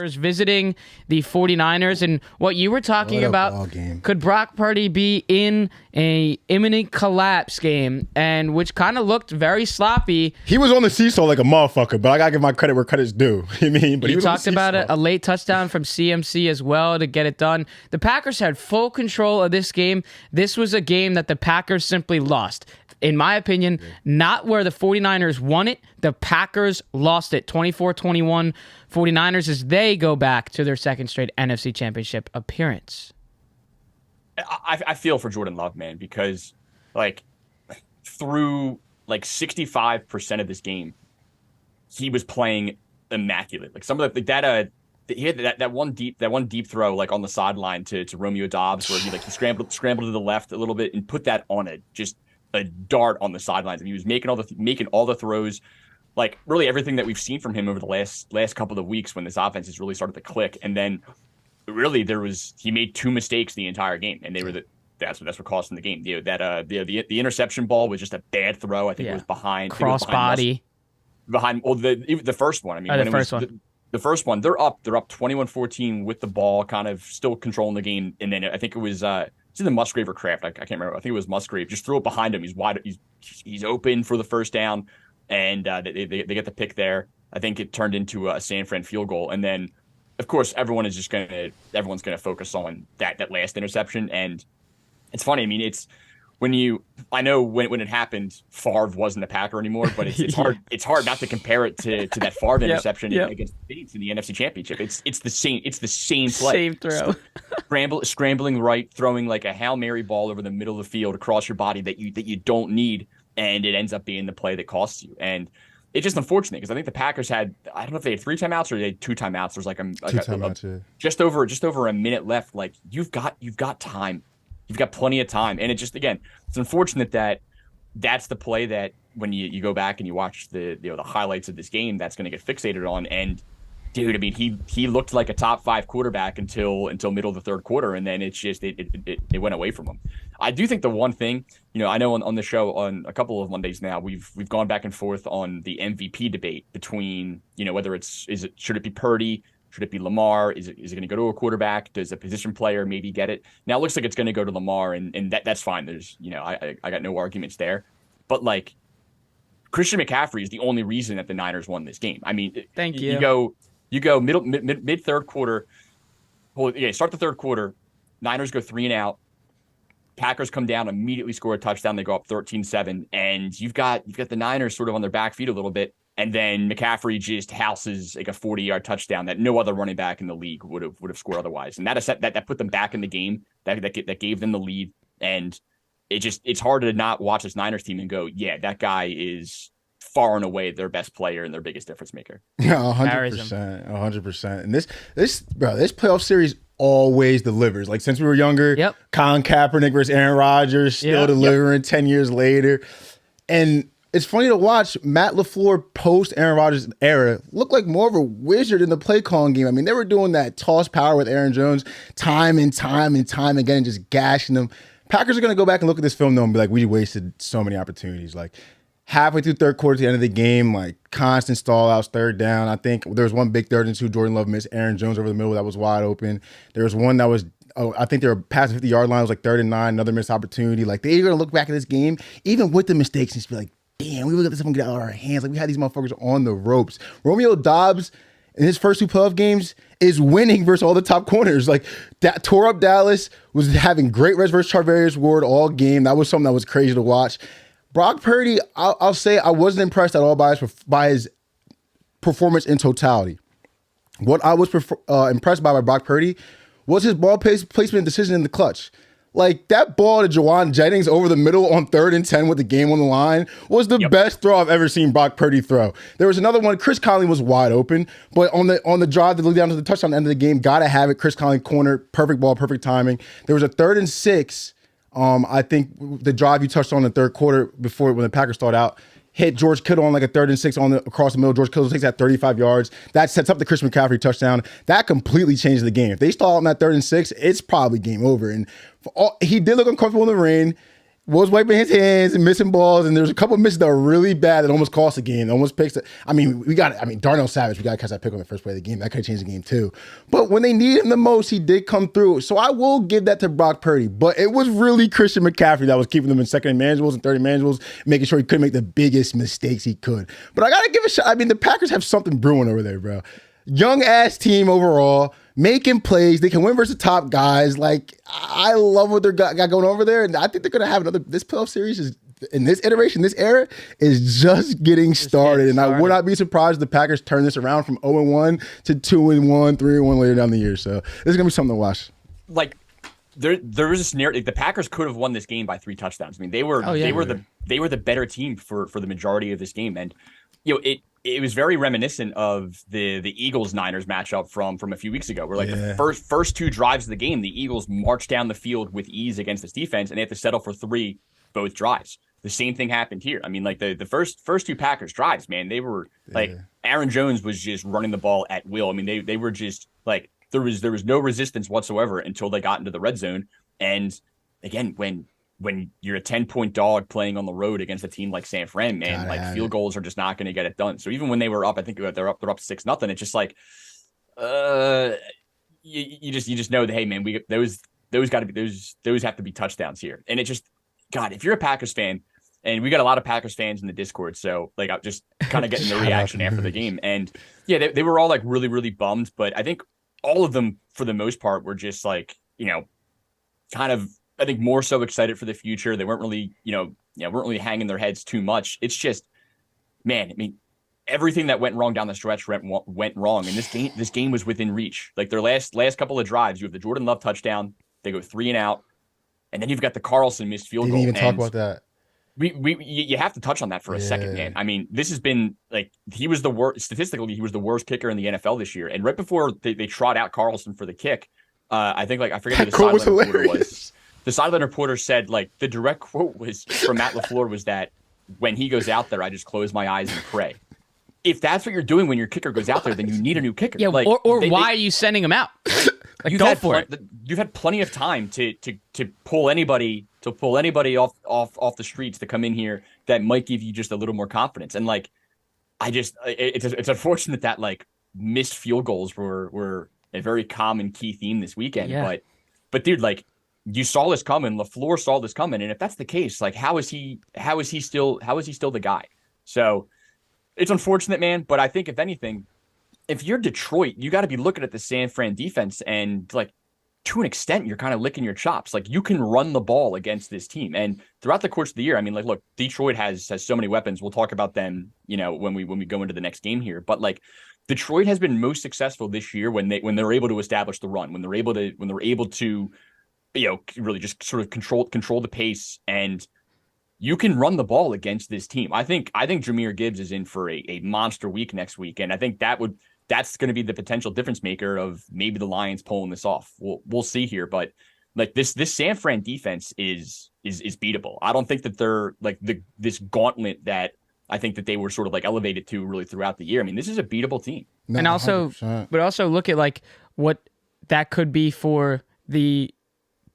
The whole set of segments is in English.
Packers visiting the 49ers. And what you were talking about, could Brock Purdy be in a imminent collapse game, and which kind of looked very sloppy. He was on the seesaw like a motherfucker, but I got to give my credit where credit's due. You mean? But he talked about a late touchdown from CMC as well to get it done. The Packers had full control of this game. This was a game that the Packers simply lost. In my opinion, not where the 49ers won it. The Packers lost it 24-21 49ers as they go back to their second straight NFC Championship appearance. I feel for Jordan Love, man, because like through like 65% of this game, he was playing immaculate. Like some of the that he had that one deep throw like on the sideline to Romeo Doubs where he scrambled to the left a little bit and put that on a dart on the sidelines. And he was making all the throws, like really everything that we've seen from him over the last couple of weeks when this offense has really started to click. And then really he made two mistakes the entire game, and that's what cost him the game. The interception ball was just a bad throw. I think it was behind crossbody. Behind the first one. I mean, the first one, they're up 21-14 with the ball, kind of still controlling the game. And then I think it was it's either Musgrave or Kraft. I can't remember. I think it was Musgrave. Just threw it behind him. He's wide. He's open for the first down, and they get the pick there. I think it turned into a San Fran field goal, and then of course everyone's gonna focus on that last interception. And it's funny. I mean, I know when it happened, Favre wasn't a Packer anymore, but it's hard. It's hard not to compare it to that Favre interception against the Saints in the NFC Championship. It's the same play. Same throw. Scrambling right, throwing like a Hail Mary ball over the middle of the field across your body that you don't need, and it ends up being the play that costs you. And it's just unfortunate because I think the Packers had, I don't know if they had 3 timeouts or they had 2 timeouts. There's like just over a minute left. Like you've got time. You've got plenty of time. And it's unfortunate that that's the play that when you go back and you watch the highlights of this game, that's going to get fixated on. And dude, I mean, he looked like a top 5 quarterback until middle of the third quarter. And then it's just, it went away from him. I do think the one thing, I know on the show on a couple of Mondays now, we've gone back and forth on the MVP debate between, whether should it be Purdy? Should it be Lamar? Is it going to go to a quarterback? Does a position player maybe get it? Now it looks like it's going to go to Lamar, and that's fine. There's, I got no arguments there. But like Christian McCaffrey is the only reason that the Niners won this game. I mean, thank you. You go mid third quarter. Well, start the third quarter. Niners go 3 and out. Packers come down, immediately score a touchdown. They go up 13-7, and you've got the Niners sort of on their back feet a little bit. And then McCaffrey just houses like a 40-yard touchdown that no other running back in the league would have scored otherwise. And that put them back in the game. That gave them the lead. And it's hard to not watch this Niners team and go, yeah, that guy is far and away their best player and their biggest difference maker. Yeah, 100%, 100%. And this playoff series always delivers. Like since we were younger, Colin Kaepernick versus Aaron Rodgers still delivering 10 years later. And it's funny to watch Matt LaFleur post Aaron Rodgers era look like more of a wizard in the play calling game. I mean, they were doing that toss power with Aaron Jones time and time again, and just gashing them. Packers are going to go back and look at this film though and be like, we wasted so many opportunities. Like halfway through third quarter to the end of the game, like constant stall outs, third down. I think there was one big third and 2 Jordan Love missed Aaron Jones over the middle that was wide open. There was one that was, I think they were past the 50-yard line. It was like 3rd and 9, another missed opportunity. Like they're going to look back at this game, even with the mistakes, and just be like, damn, we look at this one get out of our hands. Like we had these motherfuckers on the ropes. Romeo Doubs in his first 2 playoff games is winning versus all the top corners. Like that tore up Dallas, was having great reps versus Charvarius Ward all game. That was something that was crazy to watch. Brock Purdy, I'll say I wasn't impressed at all by his performance in totality. What I was impressed by Brock Purdy was his ball placement and decision in the clutch. Like that ball to Jawan Jennings over the middle on 3rd and 10 with the game on the line was the best throw I've ever seen Brock Purdy throw. There was another one. Chris Conley was wide open, but on the drive that led down to the touchdown at the end of the game, gotta have it. Chris Conley corner, perfect ball, perfect timing. There was a 3rd and 6. I think the drive you touched on in the third quarter before when the Packers started out, hit George Kittle on like a 3rd and 6 across the middle. George Kittle takes that 35 yards. That sets up the Chris McCaffrey touchdown. That completely changed the game. If they stall on that 3rd and 6, it's probably game over. And he did look uncomfortable in the rain. was wiping his hands and missing balls, and there's a couple misses that were really bad that almost cost the game. Almost picks it. I mean, Darnell Savage, we got to catch that pick on the first play of the game. That could have changed the game too. But when they needed him the most, he did come through. So I will give that to Brock Purdy. But it was really Christian McCaffrey that was keeping them in second and manageables and third and manageables, making sure he couldn't make the biggest mistakes he could. But I got to give a shot. I mean, the Packers have something brewing over there, bro. Young ass team overall, making plays. They can win versus the top guys. Like, I love what they got going over there, and I think they're gonna have another. This playoff series is in this iteration, this era is just getting started, and I would not be surprised if the Packers turn this around from 0-1 to 2-1, 3-1 later down the year. So this is gonna be something to watch. Like, there was a scenario. The Packers could have won this game by 3 touchdowns. I mean, they were the better team for the majority of this game, and it was very reminiscent of the Eagles-Niners matchup from a few weeks ago, where the first 2 drives of the game, the Eagles marched down the field with ease against this defense, and they had to settle for 3 both drives. The same thing happened here. I mean, like the first 2 Packers drives, man, they were Aaron Jones was just running the ball at will. I mean, they were just like there was no resistance whatsoever until they got into the red zone. And again, when you're a 10-point dog playing on the road against a team like San Fran, man, field goals are just not going to get it done. So even when they were up, I think they're up 6-0. It's just like, you just know that, hey man, those got to be those have to be touchdowns here. And it just, God, if you're a Packers fan, and we got a lot of Packers fans in the Discord, so like I'm just kind of getting the reaction after the game, and yeah, they were all like really really bummed, but I think all of them for the most part were just like kind of. I think more so excited for the future. They weren't really, weren't really hanging their heads too much. It's just, man, I mean, everything that went wrong down the stretch went wrong. And this game was within reach. Like their last couple of drives, you have the Jordan Love touchdown. They go 3 and out. And then you've got the Carlson missed field goal. Didn't even talk about that. You have to touch on that for a second, man. I mean, this has been like, he was the worst, statistically, he was the worst kicker in the NFL this year. And right before they trot out Carlson for the kick, I think I forget who the sideline reporter was. The sideline reporter said, like, the direct quote was from Matt LaFleur was that when he goes out there, I just close my eyes and pray. If that's what you're doing when your kicker goes out there, then you need a new kicker. Yeah, like, why are you sending him out? Like, go for it. You've had plenty of time to pull anybody off the streets to come in here that might give you just a little more confidence. And like, it's unfortunate that like missed field goals were a very common key theme this weekend. Yeah. But dude, like. You saw this coming. LaFleur saw this coming, and if that's the case, like how is he still the guy? So it's unfortunate, man. But I think if anything, if you're Detroit, you got to be looking at the San Fran defense, and like to an extent, you're kind of licking your chops. Like you can run the ball against this team, and throughout the course of the year, I mean, like look, Detroit has so many weapons. We'll talk about them, when we go into the next game here. But like Detroit has been most successful this year when they're able to establish the run, when they're able to really just sort of control the pace, and you can run the ball against this team. I think Jahmyr Gibbs is in for a monster week next week, and I think that's going to be the potential difference maker of maybe the Lions pulling this off. We'll see here, but like this San Fran defense is beatable. I don't think that they're like this gauntlet that I think that they were sort of like elevated to really throughout the year. I mean, this is a beatable team. No, and also, 100%. But also look at like what that could be for the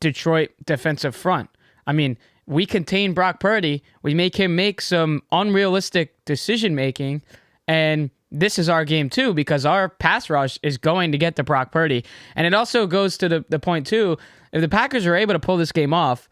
Detroit defensive front. I mean, we contain Brock Purdy. We make him make some unrealistic decision making, and this is our game too because our pass rush is going to get to Brock Purdy. And it also goes to the point too, if the Packers are able to pull this game off,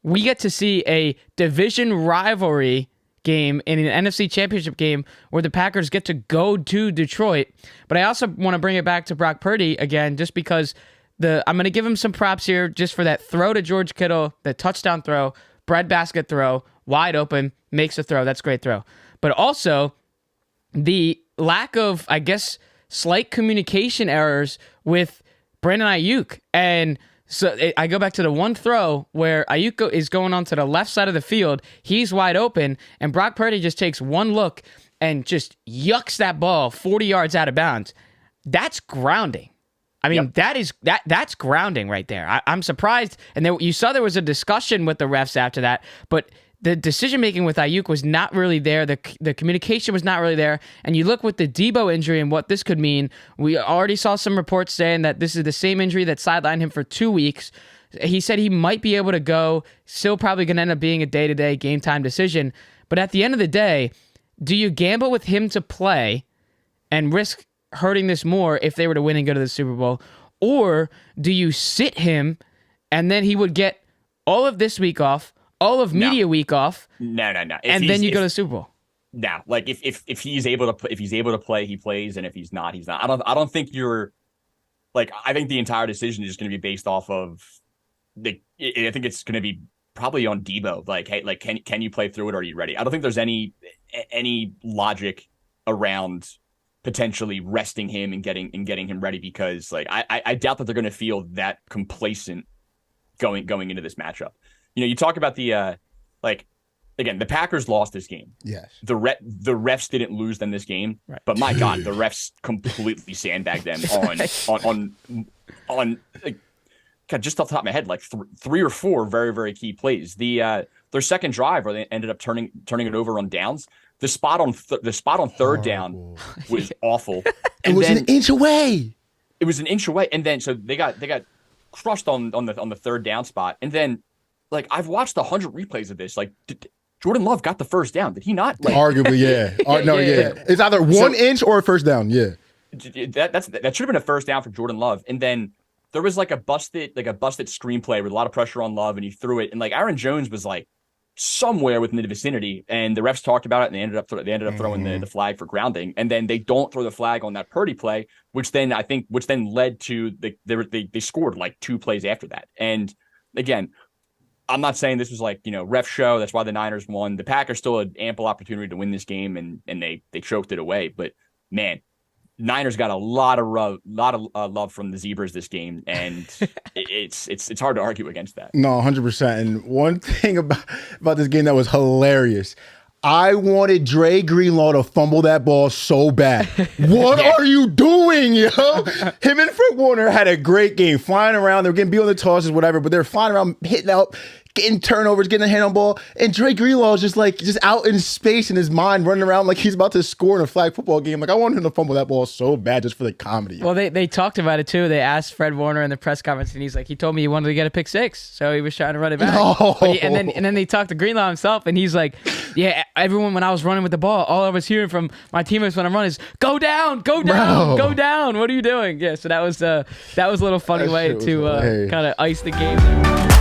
we get to see a division rivalry game in an NFC Championship game where the Packers get to go to Detroit. But I also want to bring it back to Brock Purdy again just because I'm going to give him some props here just for that throw to George Kittle, the touchdown throw, breadbasket throw, wide open, makes a throw. That's a great throw. But also the lack of, I guess, slight communication errors with Brandon Ayuk. And so I go back to the one throw where Ayuk is going onto the left side of the field. He's wide open, and Brock Purdy just takes one look and just yucks that ball 40 yards out of bounds. That's grounding. I mean, yep. That's grounding right there. I'm surprised. And you saw there was a discussion with the refs after that, but the decision-making with Ayuk was not really there. The communication was not really there. And you look with the Debo injury and what this could mean. We already saw some reports saying that this is the same injury that sidelined him for 2 weeks. He said he might be able to go, still probably going to end up being a day-to-day game time decision. But at the end of the day, do you gamble with him to play and risk hurting this more if they were to win and go to the Super Bowl? Or do you sit him and then he would get all of this week off, all of media week off? No. And then you go to the Super Bowl. No, like if he's able to play, he plays, and if he's not, he's not. I don't think you're like. I think the entire decision is just going to be based off of I think it's going to be probably on Debo. Like, hey, like can you play through it? Or are you ready? I don't think there's any logic around potentially resting him and getting him ready, because like I doubt that they're going to feel that complacent going into this matchup. You talk about the again, the Packers lost this game. Yes. The refs didn't lose them this game, right. But my God, the refs completely sandbagged them on like, God, just off the top of my head, like three or four very, very key plays. Their second drive where they ended up turning it over on downs. The spot on third down was awful. It was an inch away. It was an inch away, and then so they got crushed on the third down spot, and then like I've watched 100 replays of this. Like Jordan Love got the first down, did he not? Like, arguably, yeah. Yeah. It's either 1 inch or a first down. Yeah, that should have been a first down for Jordan Love, and then there was like a busted screenplay with a lot of pressure on Love, and he threw it, and like Aaron Jones was like somewhere within the vicinity, and the refs talked about it, and they ended up throwing the flag for grounding, and then they don't throw the flag on that Purdy play, which then led to they scored like 2 plays after that. And again, I'm not saying this was like ref show. That's why the Niners won. The Packers still had ample opportunity to win this game, and they choked it away. But man, Niners got a lot of love from the Zebras this game, and it's hard to argue against that. No, 100%. And one thing about this game that was hilarious, I wanted Dre Greenlaw to fumble that ball so bad. What are you doing, yo? Him and Fred Warner had a great game, flying around. They were getting beat on the tosses, whatever, but they're flying around, hitting out, getting turnovers, getting a hand on ball. And Dre Greenlaw is just out in space in his mind, running around like he's about to score in a flag football game. Like, I wanted him to fumble that ball so bad just for the comedy. Well, they talked about it too. They asked Fred Warner in the press conference, and he told me he wanted to get a pick 6, so he was trying to run it back. No. And then they talked to Greenlaw himself, and he's like, yeah, everyone, when I was running with the ball, all I was hearing from my teammates when I'm running is, go down, go down, go down. What are you doing? Yeah, so that was a little funny way to kind of ice the game there.